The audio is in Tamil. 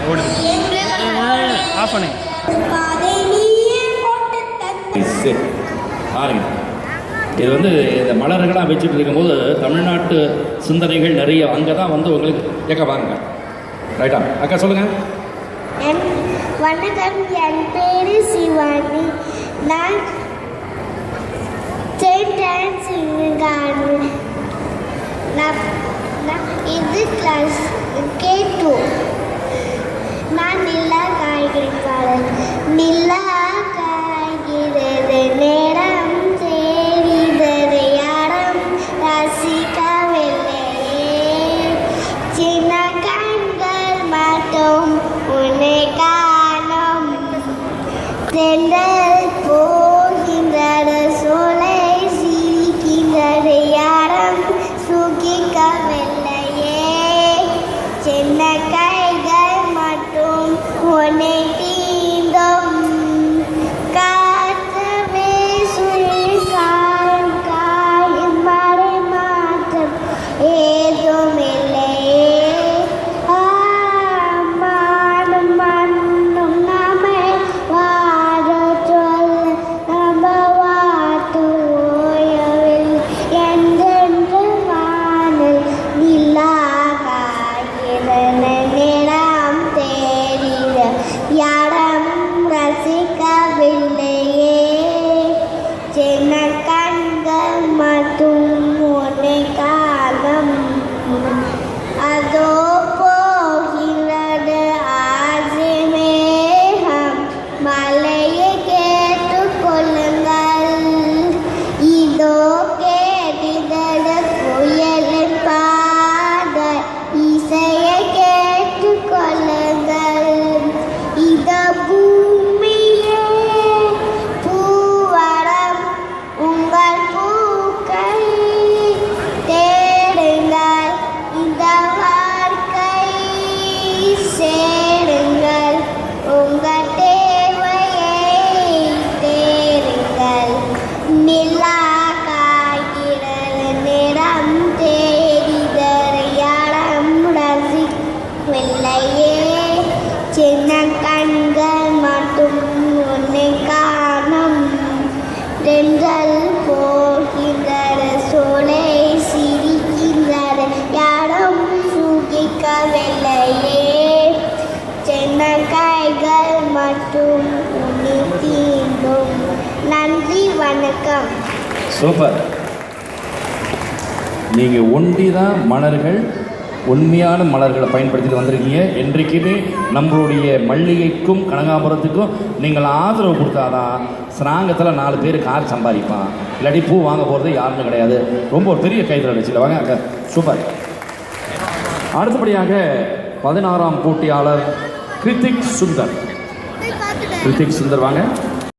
ஓடுது. ஆஃப் பண்ணு. பாருங்க, இது வந்து இந்த மலர்களாக வச்சுட்டு இருக்கும்போது தமிழ்நாட்டு சிந்தனைகள் நிறைய அங்கே தான் வந்து உங்களுக்கு கேட்க வாங்க. ரைட்டா அக்கா சொல்லுங்கள். வணக்கம், என் பேரு சிவானி. நான் செயின்ட் ஆன்ஸ் இது கிளாஸ் K2. நான் நிலா காய்கிறேன். நிலா காய்கிறது, நேரம் தெரிகிறது, யாரும் ரசிக்கவில்லையே. சின்ன கண்கள் மட்டும் உன்னை காணும். தென்றல் போகின்றது, சோலை சிரிக்கின்றது, யாரும் சுகிக்கவில்லையே. சின்ன கைகள் மட்டும் உன்னை தீண்டும். காற்றவே சுழிக்காயும் காயும் மறை மாற்றம் ஏதும் இல்லையே. மானும் மண்ணும் நம்மை வாழ சொல்ல நம்ம வாட்டு ஓயவில் என்றென்று வானில் நிலா காய்கிறது, நிறம் தெரிந்த, யாரும் ரசிக்கவில்லையே. சின்ன கண்கள் மட்டும் உன்னை காணும். அதோ போகிறது ஆசை மேகம், மலையை கேட்டுக் கொள்ளுங்கள். இதோ கேட்டிதழ் புயலின் பாதை, இசையை கேட்டுக் கொள்ளுங்கள். இந்த பூமியே பூவரம், உங்கள் பூக்கை தேடுங்கள். இந்த வாழ்க்கை சேருங்கள், உங்கள் தேவையை தேடுங்கள். நிலா காய்கிறது, நிறம் தெரிகிறது, யாரும் ரசிக்கவில்லையே. சின்ன கண்கள் மட்டும் உன்னை காணும். தென்றல் போகின்றது, சோலை சிரிக்கின்றது, யாரும் சுகிக்கவில்லையே. சின்ன கைகள் மட்டும் உன்னை தீண்டும். நன்றி, வணக்கம். சூப்பர். நீங்கள் ஒண்டி தான் மலர்கள், உண்மையான மலர்களை பயன்படுத்திட்டு வந்திருக்கீங்க. என்றைக்குமே நம்மளுடைய மல்லிகைக்கும் கனகாம்பரத்துக்கும் நீங்கள் ஆதரவு கொடுத்தாதான் ஸ்ராங்கத்தில் 4 பேர் கார் சம்பாதிப்பான். இல்லாட்டி பூ வாங்க போகிறது யாருமே கிடையாது. ரொம்ப ஒரு பெரிய கைத்தில் வச்சுல வாங்க அக்கா. சூப்பர். அடுத்தபடியாக 16ஆம் போட்டியாளர் கிருத்திக் சுந்தர். கிருத்திக் சுந்தர் வாங்க.